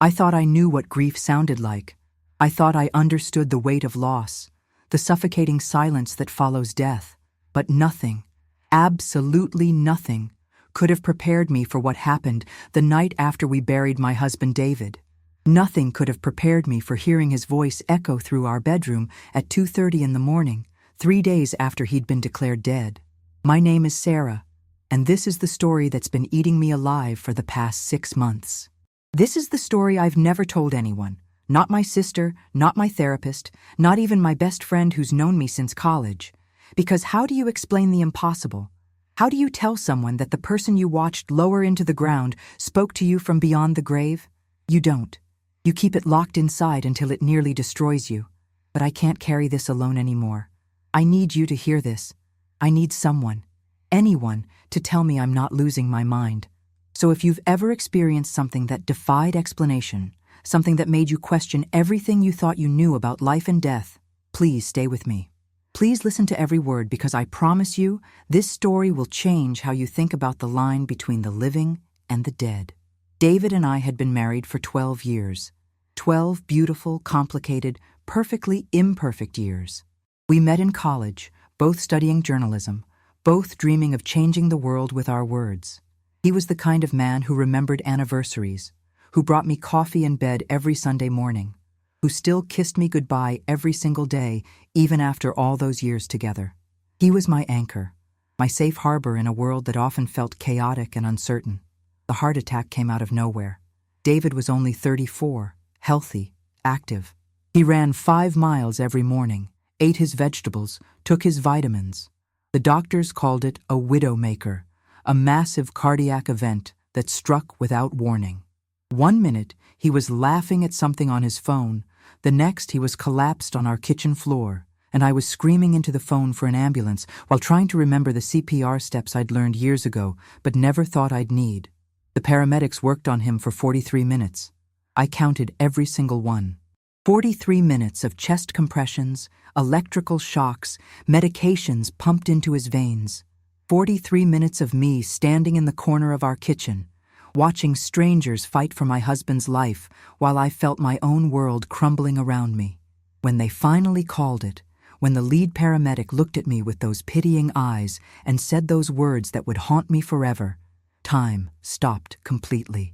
I thought I knew what grief sounded like. I thought I understood the weight of loss, the suffocating silence that follows death. But nothing, absolutely nothing, could have prepared me for what happened the night after we buried my husband David. Nothing could have prepared me for hearing his voice echo through our bedroom at 2:30 in the morning, 3 days after he'd been declared dead. My name is Sarah, and this is the story that's been eating me alive for the past 6 months. This is the story I've never told anyone, not my sister, not my therapist, not even my best friend who's known me since college. Because how do you explain the impossible? How do you tell someone that the person you watched lower into the ground spoke to you from beyond the grave? You don't. You keep it locked inside until it nearly destroys you. But I can't carry this alone anymore. I need you to hear this. I need someone, anyone, to tell me I'm not losing my mind. So if you've ever experienced something that defied explanation, something that made you question everything you thought you knew about life and death, please stay with me. Please listen to every word, because I promise you, this story will change how you think about the line between the living and the dead. David and I had been married for 12 years. 12 beautiful, complicated, perfectly imperfect years. We met in college, both studying journalism, both dreaming of changing the world with our words. He was the kind of man who remembered anniversaries, who brought me coffee in bed every Sunday morning, who still kissed me goodbye every single day, even after all those years together. He was my anchor, my safe harbor in a world that often felt chaotic and uncertain. The heart attack came out of nowhere. David was only 34, healthy, active. He ran 5 miles every morning, ate his vegetables, took his vitamins. The doctors called it a widowmaker, a massive cardiac event that struck without warning. One minute, he was laughing at something on his phone. The next, he was collapsed on our kitchen floor, and I was screaming into the phone for an ambulance while trying to remember the CPR steps I'd learned years ago but never thought I'd need. The paramedics worked on him for 43 minutes. I counted every single one. 43 minutes of chest compressions, electrical shocks, medications pumped into his veins. 43 minutes of me standing in the corner of our kitchen, watching strangers fight for my husband's life while I felt my own world crumbling around me. When they finally called it, when the lead paramedic looked at me with those pitying eyes and said those words that would haunt me forever, time stopped completely.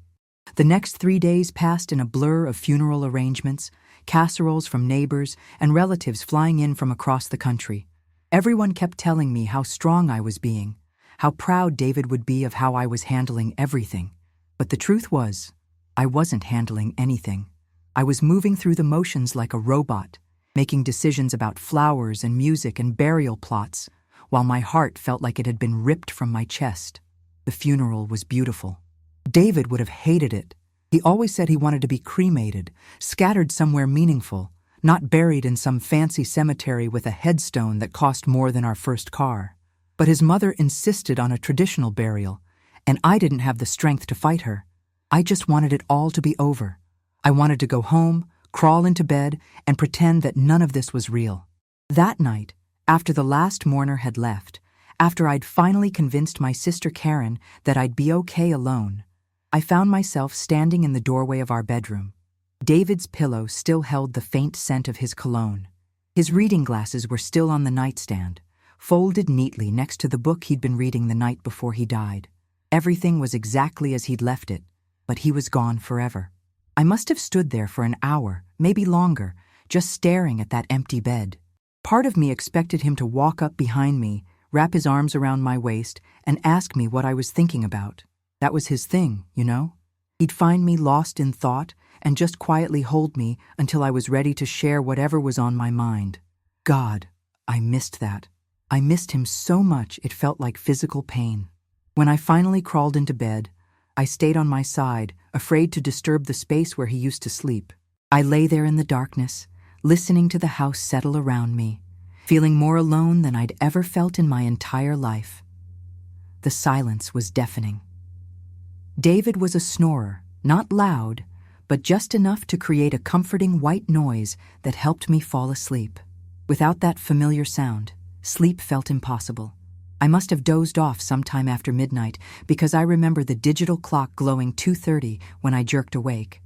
The next 3 days passed in a blur of funeral arrangements, casseroles from neighbors, and relatives flying in from across the country. Everyone kept telling me how strong I was being, how proud David would be of how I was handling everything. But the truth was, I wasn't handling anything. I was moving through the motions like a robot, making decisions about flowers and music and burial plots, while my heart felt like it had been ripped from my chest. The funeral was beautiful. David would have hated it. He always said he wanted to be cremated, scattered somewhere meaningful, not buried in some fancy cemetery with a headstone that cost more than our first car. But his mother insisted on a traditional burial, and I didn't have the strength to fight her. I just wanted it all to be over. I wanted to go home, crawl into bed, and pretend that none of this was real. That night, after the last mourner had left, after I'd finally convinced my sister Karen that I'd be okay alone, I found myself standing in the doorway of our bedroom. David's pillow still held the faint scent of his cologne. His reading glasses were still on the nightstand, folded neatly next to the book he'd been reading the night before he died. Everything was exactly as he'd left it, but he was gone forever. I must have stood there for an hour, maybe longer, just staring at that empty bed. Part of me expected him to walk up behind me, wrap his arms around my waist, and ask me what I was thinking about. That was his thing, you know? He'd find me lost in thought and just quietly hold me until I was ready to share whatever was on my mind. God, I missed that. I missed him so much it felt like physical pain. When I finally crawled into bed, I stayed on my side, afraid to disturb the space where he used to sleep. I lay there in the darkness, listening to the house settle around me, feeling more alone than I'd ever felt in my entire life. The silence was deafening. David was a snorer, not loud, but just enough to create a comforting white noise that helped me fall asleep. Without that familiar sound, sleep felt impossible. I must have dozed off sometime after midnight because I remember the digital clock glowing 2:30 when I jerked awake.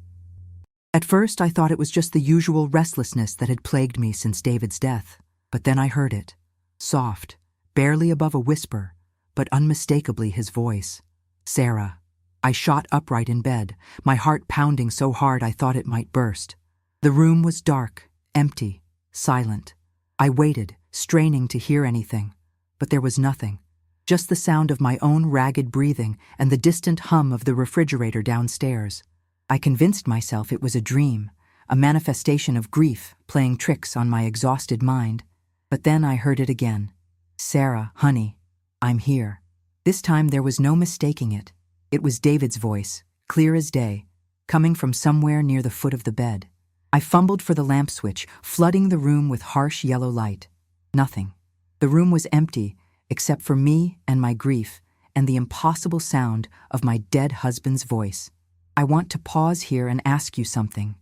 At first, I thought it was just the usual restlessness that had plagued me since David's death. But then I heard it. Soft, barely above a whisper, but unmistakably his voice. Sarah. I shot upright in bed, my heart pounding so hard I thought it might burst. The room was dark, empty, silent. I waited, straining to hear anything. But there was nothing. Just the sound of my own ragged breathing and the distant hum of the refrigerator downstairs. I convinced myself it was a dream, a manifestation of grief playing tricks on my exhausted mind. But then I heard it again. Sarah, honey, I'm here. This time there was no mistaking it. It was David's voice, clear as day, coming from somewhere near the foot of the bed. I fumbled for the lamp switch, flooding the room with harsh yellow light. Nothing. The room was empty, except for me and my grief, and the impossible sound of my dead husband's voice. I want to pause here and ask you something.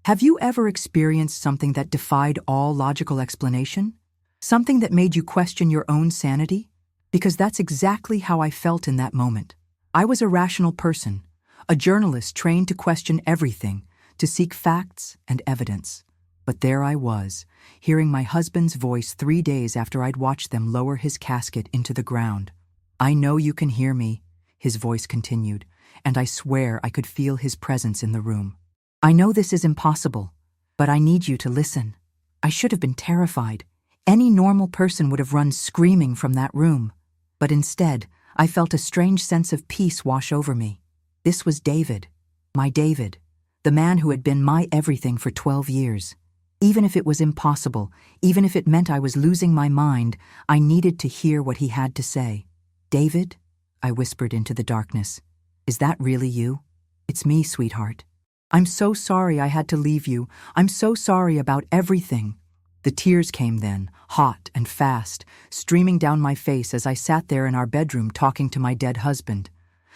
Have you ever experienced something that defied all logical explanation? Something that made you question your own sanity? Because that's exactly how I felt in that moment. I was a rational person, a journalist trained to question everything, to seek facts and evidence. But there I was, hearing my husband's voice 3 days after I'd watched them lower his casket into the ground. I know you can hear me, his voice continued, and I swear I could feel his presence in the room. I know this is impossible, but I need you to listen. I should have been terrified. Any normal person would have run screaming from that room. But instead, I felt a strange sense of peace wash over me. This was David, my David, the man who had been my everything for 12 years. Even if it was impossible, even if it meant I was losing my mind, I needed to hear what he had to say. David, I whispered into the darkness, is that really you? It's me, sweetheart. I'm so sorry I had to leave you. I'm so sorry about everything. The tears came then, hot and fast, streaming down my face as I sat there in our bedroom talking to my dead husband.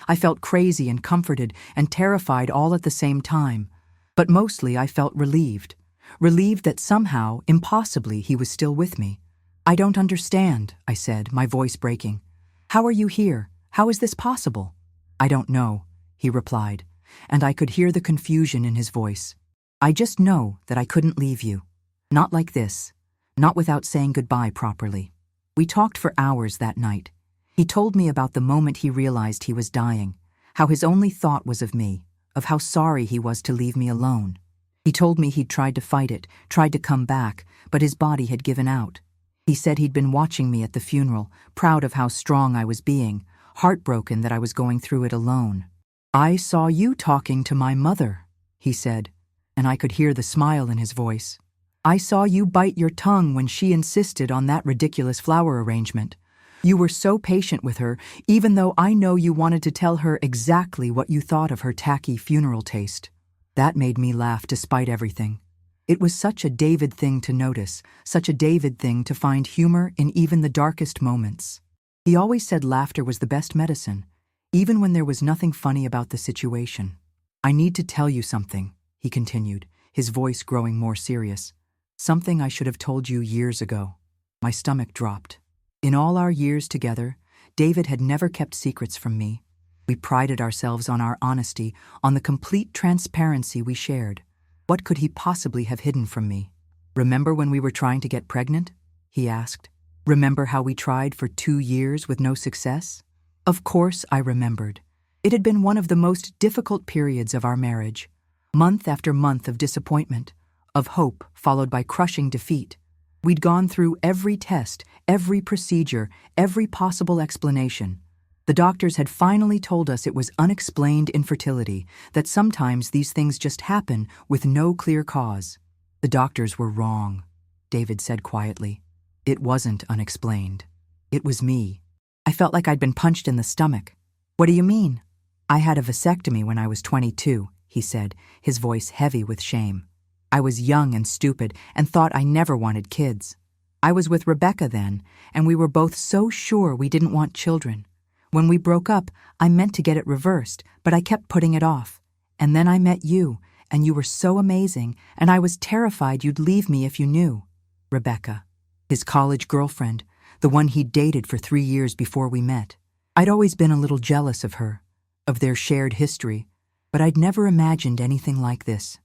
I felt crazy and comforted and terrified all at the same time. But mostly I felt relieved. Relieved that somehow, impossibly, he was still with me. I don't understand, I said, my voice breaking. How are you here? How is this possible? I don't know, he replied, and I could hear the confusion in his voice. I just know that I couldn't leave you. Not like this. Not without saying goodbye properly. We talked for hours that night. He told me about the moment he realized he was dying, how his only thought was of me, of how sorry he was to leave me alone. He told me he'd tried to fight it, tried to come back, but his body had given out. He said he'd been watching me at the funeral, proud of how strong I was being, heartbroken that I was going through it alone. I saw you talking to my mother, he said, and I could hear the smile in his voice. I saw you bite your tongue when she insisted on that ridiculous flower arrangement. You were so patient with her, even though I know you wanted to tell her exactly what you thought of her tacky funeral taste. That made me laugh despite everything. It was such a David thing to notice, such a David thing to find humor in even the darkest moments. He always said laughter was the best medicine, even when there was nothing funny about the situation. I need to tell you something, he continued, his voice growing more serious. Something I should have told you years ago. My stomach dropped. In all our years together, David had never kept secrets from me. We prided ourselves on our honesty, on the complete transparency we shared. What could he possibly have hidden from me? Remember when we were trying to get pregnant? He asked. Remember how we tried for 2 years with no success? Of course I remembered. It had been one of the most difficult periods of our marriage. Month after month of disappointment, of hope followed by crushing defeat. We'd gone through every test, every procedure, every possible explanation. The doctors had finally told us it was unexplained infertility, that sometimes these things just happen with no clear cause. The doctors were wrong, David said quietly. It wasn't unexplained. It was me. I felt like I'd been punched in the stomach. What do you mean? I had a vasectomy when I was 22, he said, his voice heavy with shame. I was young and stupid and thought I never wanted kids. I was with Rebecca then, and we were both so sure we didn't want children. When we broke up, I meant to get it reversed, but I kept putting it off. And then I met you, and you were so amazing, and I was terrified you'd leave me if you knew. Rebecca, his college girlfriend, the one he'd dated for 3 years before we met. I'd always been a little jealous of her, of their shared history, but I'd never imagined anything like this.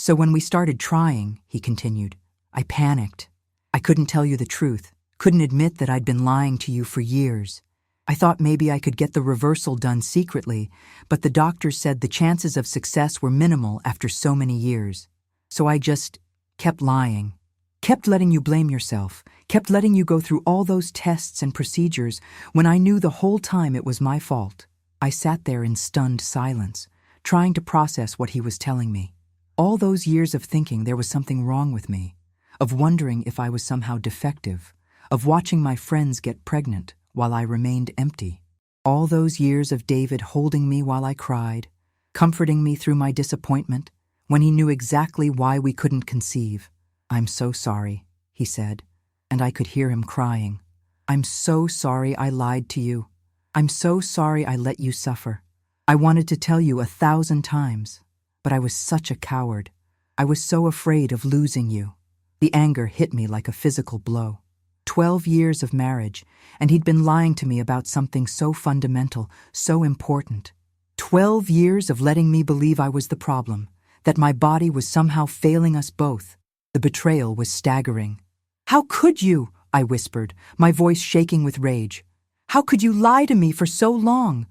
So when we started trying, he continued, I panicked. I couldn't tell you the truth, couldn't admit that I'd been lying to you for years. I thought maybe I could get the reversal done secretly, but the doctors said the chances of success were minimal after so many years. So I just kept lying, kept letting you blame yourself, kept letting you go through all those tests and procedures when I knew the whole time it was my fault. I sat there in stunned silence, trying to process what he was telling me. All those years of thinking there was something wrong with me, of wondering if I was somehow defective, of watching my friends get pregnant while I remained empty. All those years of David holding me while I cried, comforting me through my disappointment, when he knew exactly why we couldn't conceive. I'm so sorry, he said, and I could hear him crying. I'm so sorry I lied to you. I'm so sorry I let you suffer. I wanted to tell you 1,000 times, but I was such a coward. I was so afraid of losing you. The anger hit me like a physical blow. 12 years of marriage, and he'd been lying to me about something so fundamental, so important. 12 years of letting me believe I was the problem, that my body was somehow failing us both. The betrayal was staggering. How could you? I whispered, my voice shaking with rage. How could you lie to me for so long?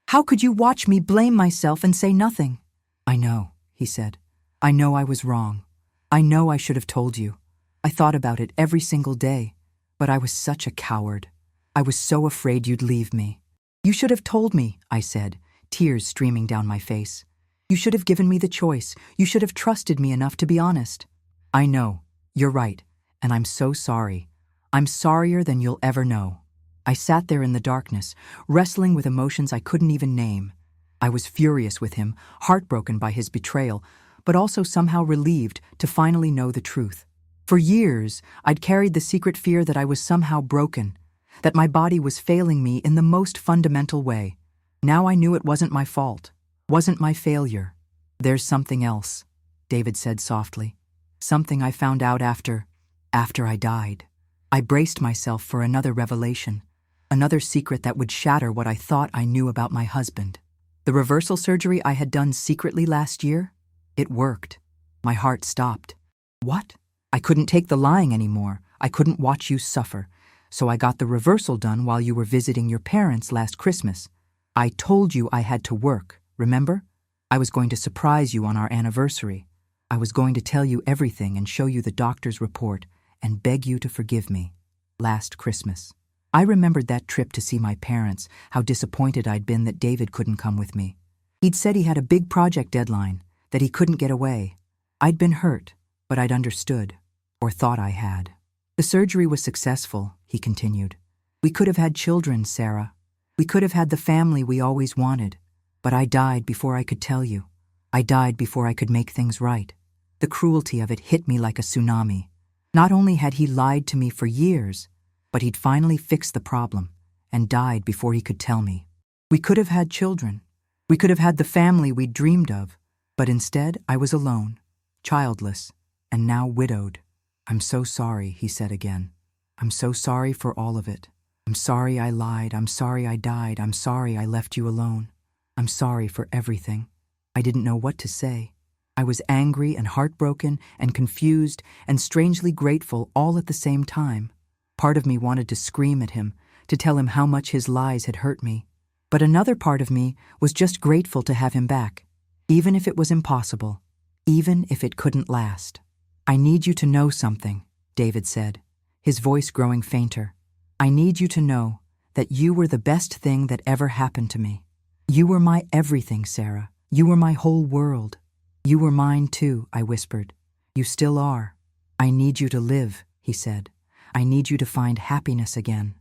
How could you watch me blame myself and say nothing? I know, he said. I know I was wrong. I know I should have told you. I thought about it every single day. But I was such a coward. I was so afraid you'd leave me. You should have told me, I said, tears streaming down my face. You should have given me the choice. You should have trusted me enough to be honest. I know, you're right, and I'm so sorry. I'm sorrier than you'll ever know. I sat there in the darkness, wrestling with emotions I couldn't even name. I was furious with him, heartbroken by his betrayal, but also somehow relieved to finally know the truth. For years, I'd carried the secret fear that I was somehow broken, that my body was failing me in the most fundamental way. Now I knew it wasn't my fault, wasn't my failure. There's something else, David said softly. Something I found out after I died. I braced myself for another revelation, another secret that would shatter what I thought I knew about my husband. The reversal surgery I had done secretly last year? It worked. My heart stopped. What? I couldn't take the lying anymore. I couldn't watch you suffer. So I got the reversal done while you were visiting your parents last Christmas. I told you I had to work, remember? I was going to surprise you on our anniversary. I was going to tell you everything and show you the doctor's report and beg you to forgive me. Last Christmas. I remembered that trip to see my parents, how disappointed I'd been that David couldn't come with me. He'd said he had a big project deadline, that he couldn't get away. I'd been hurt, but I'd understood. Or thought I had. The surgery was successful, he continued. We could have had children, Sarah. We could have had the family we always wanted. But I died before I could tell you. I died before I could make things right. The cruelty of it hit me like a tsunami. Not only had he lied to me for years, but he'd finally fixed the problem and died before he could tell me. We could have had children. We could have had the family we'd dreamed of. But instead, I was alone, childless, and now widowed. I'm so sorry, he said again. I'm so sorry for all of it. I'm sorry I lied. I'm sorry I died. I'm sorry I left you alone. I'm sorry for everything. I didn't know what to say. I was angry and heartbroken and confused and strangely grateful all at the same time. Part of me wanted to scream at him, to tell him how much his lies had hurt me. But another part of me was just grateful to have him back, even if it was impossible, even if it couldn't last. I need you to know something, David said, his voice growing fainter. I need you to know that you were the best thing that ever happened to me. You were my everything, Sarah. You were my whole world. You were mine too, I whispered. You still are. I need you to live, he said. I need you to find happiness again.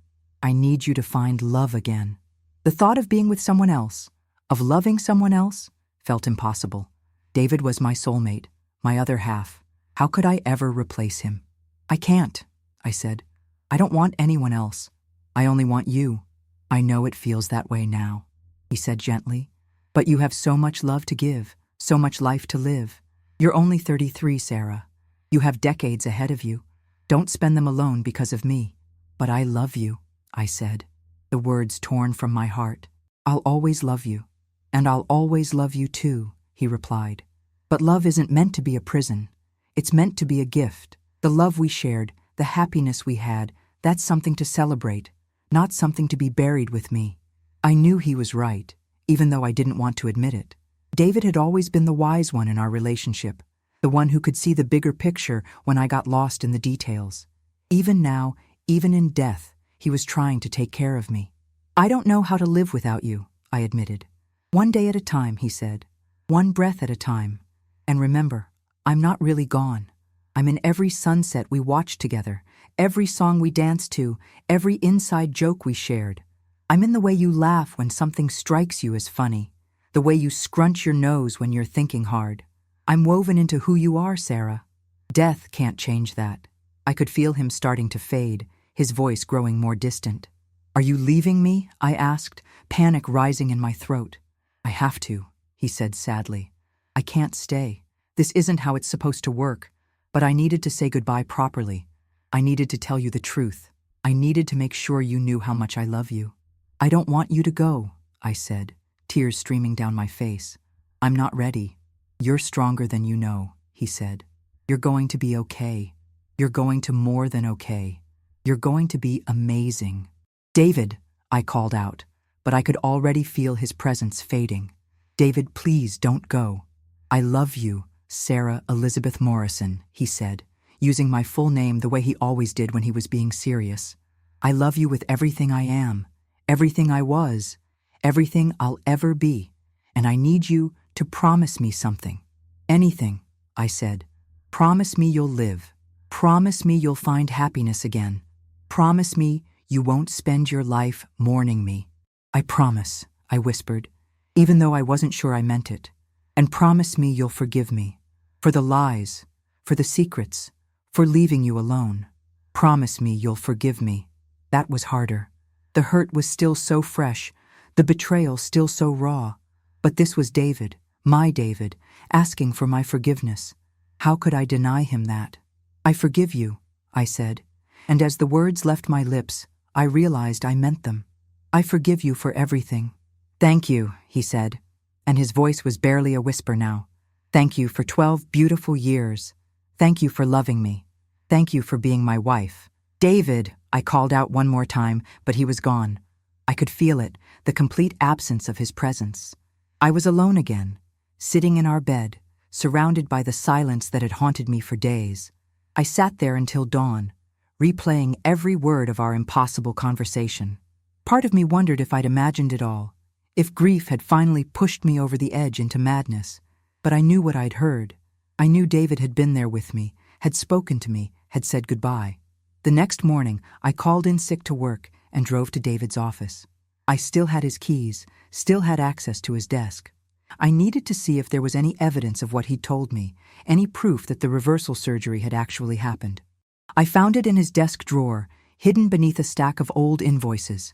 I need you to find love again. The thought of being with someone else, of loving someone else, felt impossible. David was my soulmate, my other half. How could I ever replace him? I can't, I said. I don't want anyone else. I only want you. I know it feels that way now, he said gently. But you have so much love to give, so much life to live. You're only 33, Sarah. You have decades ahead of you. Don't spend them alone because of me. But I love you, I said, the words torn from my heart. I'll always love you. And I'll always love you too, he replied. But love isn't meant to be a prison. It's meant to be a gift. The love we shared, the happiness we had, that's something to celebrate, not something to be buried with me. I knew he was right, even though I didn't want to admit it. David had always been the wise one in our relationship, the one who could see the bigger picture when I got lost in the details. Even now, even in death, he was trying to take care of me. I don't know how to live without you, I admitted. One day at a time, he said. One breath at a time. And remember, I'm not really gone. I'm in every sunset we watched together, every song we danced to, every inside joke we shared. I'm in the way you laugh when something strikes you as funny, the way you scrunch your nose when you're thinking hard. I'm woven into who you are, Sarah. Death can't change that. I could feel him starting to fade, his voice growing more distant. Are you leaving me? I asked, panic rising in my throat. I have to, he said sadly. I can't stay. This isn't how it's supposed to work. But I needed to say goodbye properly. I needed to tell you the truth. I needed to make sure you knew how much I love you. I don't want you to go, I said, tears streaming down my face. I'm not ready. You're stronger than you know, he said. You're going to be okay. You're going to more than okay. You're going to be amazing. David, I called out, but I could already feel his presence fading. David, please don't go. I love you, Sarah Elizabeth Morrison, he said, using my full name the way he always did when he was being serious. I love you with everything I am, everything I was, everything I'll ever be, and I need you to promise me something. Anything, I said. Promise me you'll live. Promise me you'll find happiness again. Promise me you won't spend your life mourning me. I promise, I whispered, even though I wasn't sure I meant it. And promise me you'll forgive me. For the lies, for the secrets, for leaving you alone. Promise me you'll forgive me. That was harder. The hurt was still so fresh, the betrayal still so raw. But this was David, my David, asking for my forgiveness. How could I deny him that? I forgive you, I said, and as the words left my lips, I realized I meant them. I forgive you for everything. Thank you, he said, and his voice was barely a whisper now. Thank you for 12 beautiful years. Thank you for loving me. Thank you for being my wife. David, I called out one more time, but he was gone. I could feel it, the complete absence of his presence. I was alone again, sitting in our bed, surrounded by the silence that had haunted me for days. I sat there until dawn, replaying every word of our impossible conversation. Part of me wondered if I'd imagined it all, if grief had finally pushed me over the edge into madness. But I knew what I'd heard. I knew David had been there with me, had spoken to me, had said goodbye. The next morning, I called in sick to work and drove to David's office. I still had his keys, still had access to his desk. I needed to see if there was any evidence of what he'd told me, any proof that the reversal surgery had actually happened. I found it in his desk drawer, hidden beneath a stack of old invoices.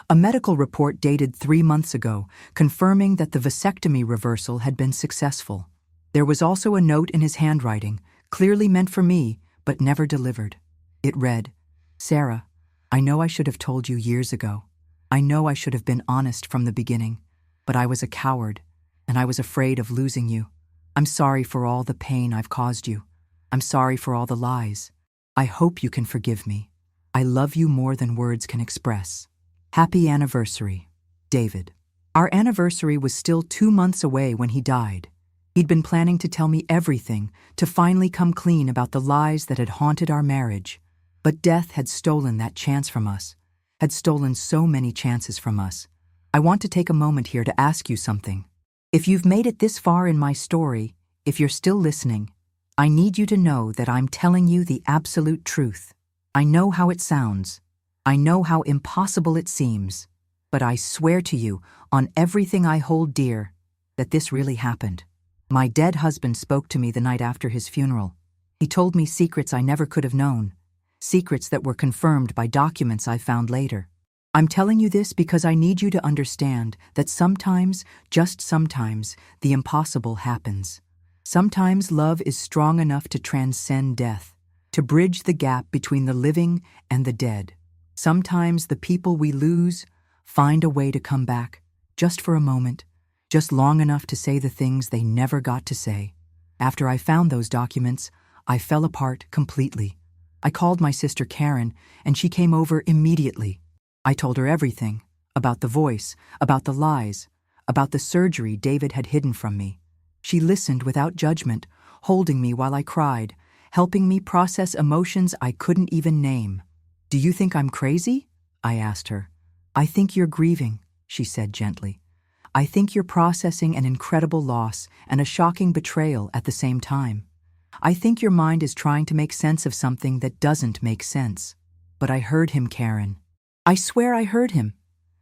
A medical report dated 3 months ago, confirming that the vasectomy reversal had been successful. There was also a note in his handwriting, clearly meant for me, but never delivered. It read, Sarah, I know I should have told you years ago. I know I should have been honest from the beginning, but I was a coward, and I was afraid of losing you. I'm sorry for all the pain I've caused you. I'm sorry for all the lies. I hope you can forgive me. I love you more than words can express. Happy anniversary, David. Our anniversary was still 2 months away when he died. He'd been planning to tell me everything, to finally come clean about the lies that had haunted our marriage. But death had stolen that chance from us, had stolen so many chances from us. I want to take a moment here to ask you something. If you've made it this far in my story, if you're still listening, I need you to know that I'm telling you the absolute truth. I know how it sounds. I know how impossible it seems, but I swear to you, on everything I hold dear, that this really happened. My dead husband spoke to me the night after his funeral. He told me secrets I never could have known, secrets that were confirmed by documents I found later. I'm telling you this because I need you to understand that sometimes, just sometimes, the impossible happens. Sometimes love is strong enough to transcend death, to bridge the gap between the living and the dead. Sometimes the people we lose find a way to come back, just for a moment, just long enough to say the things they never got to say. After I found those documents, I fell apart completely. I called my sister Karen, and she came over immediately. I told her everything, about the voice, about the lies, about the surgery David had hidden from me. She listened without judgment, holding me while I cried, helping me process emotions I couldn't even name. "Do you think I'm crazy?" I asked her. "I think you're grieving," she said gently. "I think you're processing an incredible loss and a shocking betrayal at the same time. I think your mind is trying to make sense of something that doesn't make sense." But I heard him, Karen. I swear I heard him.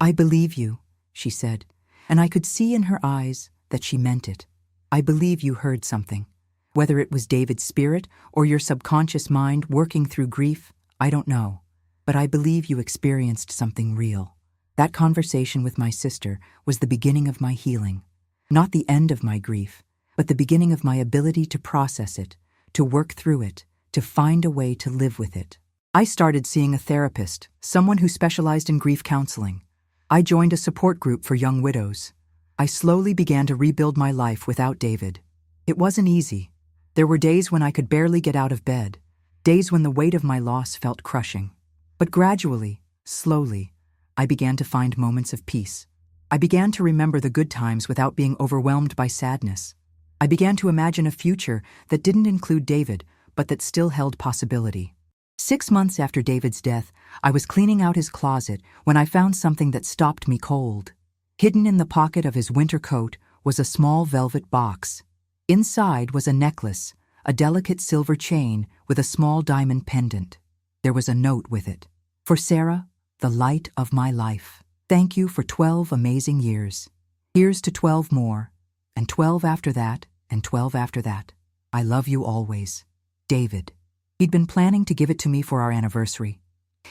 "I believe you," she said, and I could see in her eyes that she meant it. "I believe you heard something. Whether it was David's spirit or your subconscious mind working through grief, I don't know. But I believe you experienced something real." That conversation with my sister was the beginning of my healing. Not the end of my grief, but the beginning of my ability to process it, to work through it, to find a way to live with it. I started seeing a therapist, someone who specialized in grief counseling. I joined a support group for young widows. I slowly began to rebuild my life without David. It wasn't easy. There were days when I could barely get out of bed, days when the weight of my loss felt crushing. But gradually, slowly, I began to find moments of peace. I began to remember the good times without being overwhelmed by sadness. I began to imagine a future that didn't include David, but that still held possibility. 6 months after David's death, I was cleaning out his closet when I found something that stopped me cold. Hidden in the pocket of his winter coat was a small velvet box. Inside was a necklace, a delicate silver chain with a small diamond pendant. There was a note with it. "For Sarah, the light of my life. Thank you for 12 amazing years. Here's to 12 more, and 12 after that, and 12 after that. I love you always. David." He'd been planning to give it to me for our anniversary.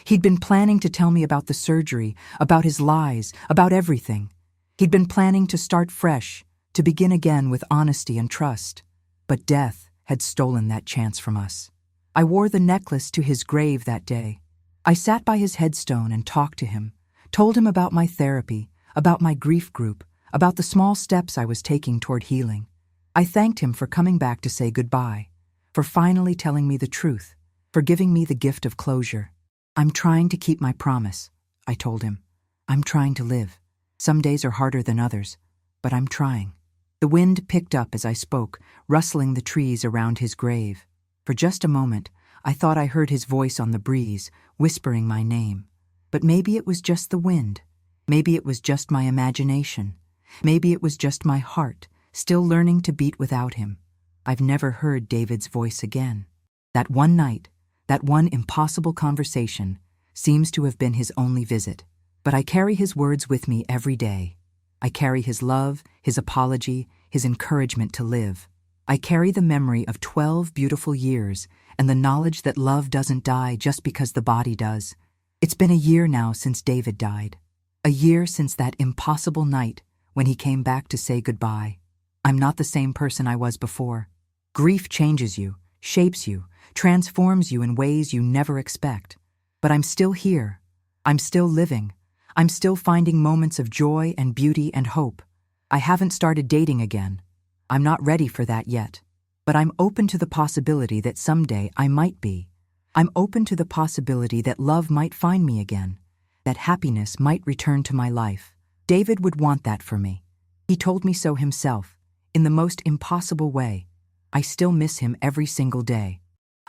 He'd been planning to tell me about the surgery, about his lies, about everything. He'd been planning to start fresh, to begin again with honesty and trust. But death had stolen that chance from us. I wore the necklace to his grave that day. I sat by his headstone and talked to him, told him about my therapy, about my grief group, about the small steps I was taking toward healing. I thanked him for coming back to say goodbye, for finally telling me the truth, for giving me the gift of closure. "I'm trying to keep my promise," I told him. "I'm trying to live. Some days are harder than others, but I'm trying." The wind picked up as I spoke, rustling the trees around his grave. For just a moment, I thought I heard his voice on the breeze, whispering my name. But maybe it was just the wind. Maybe it was just my imagination. Maybe it was just my heart, still learning to beat without him. I've never heard David's voice again. That one night, that one impossible conversation, seems to have been his only visit. But I carry his words with me every day. I carry his love, his apology, his encouragement to live. I carry the memory of 12 beautiful years and the knowledge that love doesn't die just because the body does. It's been a year now since David died. A year since that impossible night when he came back to say goodbye. I'm not the same person I was before. Grief changes you, shapes you, transforms you in ways you never expect. But I'm still here. I'm still living. I'm still finding moments of joy and beauty and hope. I haven't started dating again. I'm not ready for that yet. But I'm open to the possibility that someday I might be. I'm open to the possibility that love might find me again, that happiness might return to my life. David would want that for me. He told me so himself, in the most impossible way. I still miss him every single day.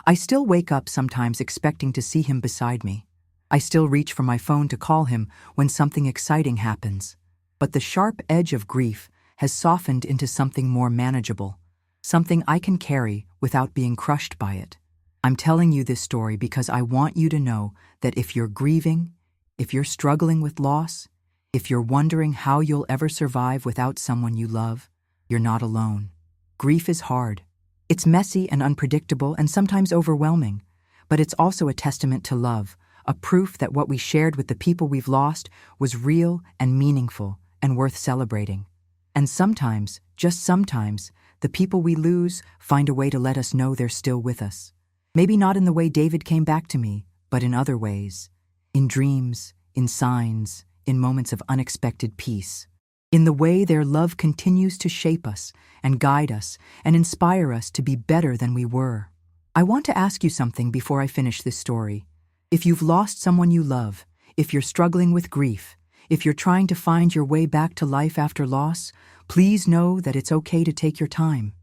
I still wake up sometimes expecting to see him beside me. I still reach for my phone to call him when something exciting happens. But the sharp edge of grief has softened into something more manageable, something I can carry without being crushed by it. I'm telling you this story because I want you to know that if you're grieving, if you're struggling with loss, if you're wondering how you'll ever survive without someone you love, you're not alone. Grief is hard. It's messy and unpredictable and sometimes overwhelming, but it's also a testament to love, a proof that what we shared with the people we've lost was real and meaningful and worth celebrating. And sometimes, just sometimes, the people we lose find a way to let us know they're still with us. Maybe not in the way David came back to me, but in other ways. In dreams, in signs, in moments of unexpected peace. in the way their love continues to shape us and guide us and inspire us to be better than we were. I want to ask you something before I finish this story. If you've lost someone you love, if you're struggling with grief, if you're trying to find your way back to life after loss, please know that it's okay to take your time.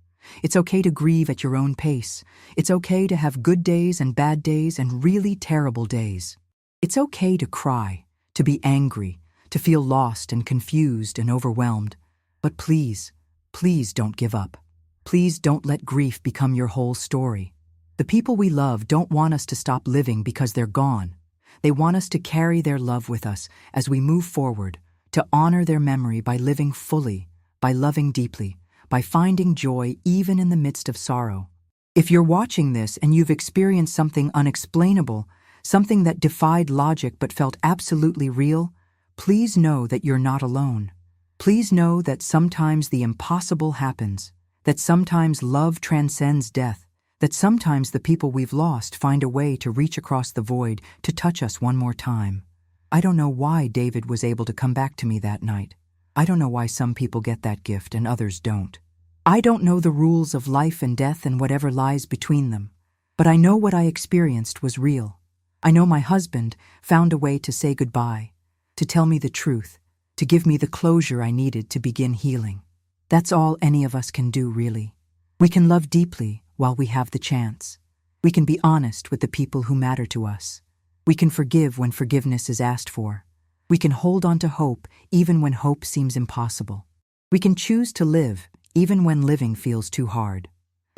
It's okay to grieve at your own pace. It's okay to have good days and bad days and really terrible days. It's okay to cry, to be angry, to feel lost and confused and overwhelmed. But please, please don't give up. Please don't let grief become your whole story. The people we love don't want us to stop living because they're gone. They want us to carry their love with us as we move forward, to honor their memory by living fully, by loving deeply, by finding joy even in the midst of sorrow. If you're watching this and you've experienced something unexplainable, something that defied logic but felt absolutely real, please know that you're not alone. Please know that sometimes the impossible happens, that sometimes love transcends death, that sometimes the people we've lost find a way to reach across the void to touch us one more time. I don't know why David was able to come back to me that night. I don't know why some people get that gift and others don't. I don't know the rules of life and death and whatever lies between them, but I know what I experienced was real. I know my husband found a way to say goodbye, to tell me the truth, to give me the closure I needed to begin healing. That's all any of us can do, really. We can love deeply while we have the chance. We can be honest with the people who matter to us. We can forgive when forgiveness is asked for. We can hold on to hope even when hope seems impossible. We can choose to live even when living feels too hard.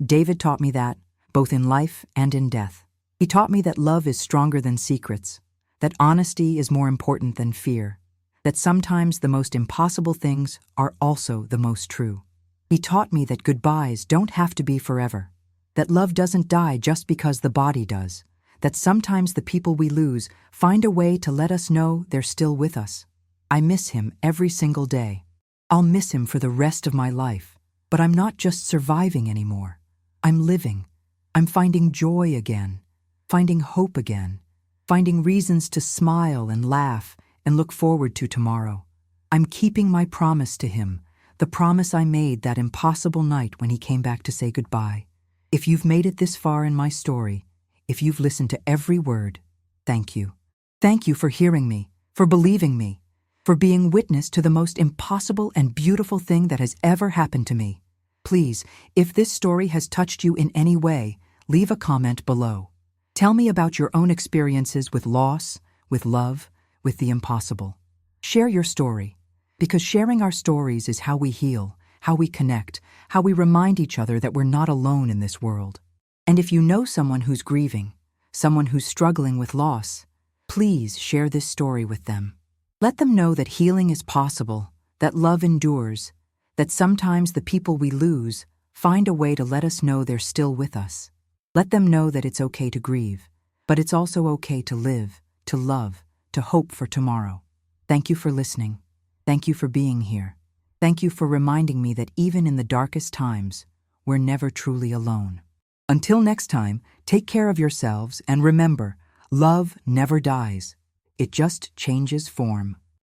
David taught me that, both in life and in death. He taught me that love is stronger than secrets, that honesty is more important than fear, that sometimes the most impossible things are also the most true. He taught me that goodbyes don't have to be forever, that love doesn't die just because the body does, that sometimes the people we lose find a way to let us know they're still with us. I miss him every single day. I'll miss him for the rest of my life, but I'm not just surviving anymore. I'm living. I'm finding joy again, finding hope again, finding reasons to smile and laugh and look forward to tomorrow. I'm keeping my promise to him, the promise I made that impossible night when he came back to say goodbye. If you've made it this far in my story, if you've listened to every word, thank you. Thank you for hearing me, for believing me, for being witness to the most impossible and beautiful thing that has ever happened to me. Please, if this story has touched you in any way, leave a comment below. Tell me about your own experiences with loss, with love, with the impossible. Share your story, because sharing our stories is how we heal, how we connect, how we remind each other that we're not alone in this world. And if you know someone who's grieving, someone who's struggling with loss, please share this story with them. Let them know that healing is possible, that love endures, that sometimes the people we lose find a way to let us know they're still with us. Let them know that it's okay to grieve, but it's also okay to live, to love, to hope for tomorrow. Thank you for listening. Thank you for being here. Thank you for reminding me that even in the darkest times, we're never truly alone. Until next time, take care of yourselves and remember, love never dies. It just changes form.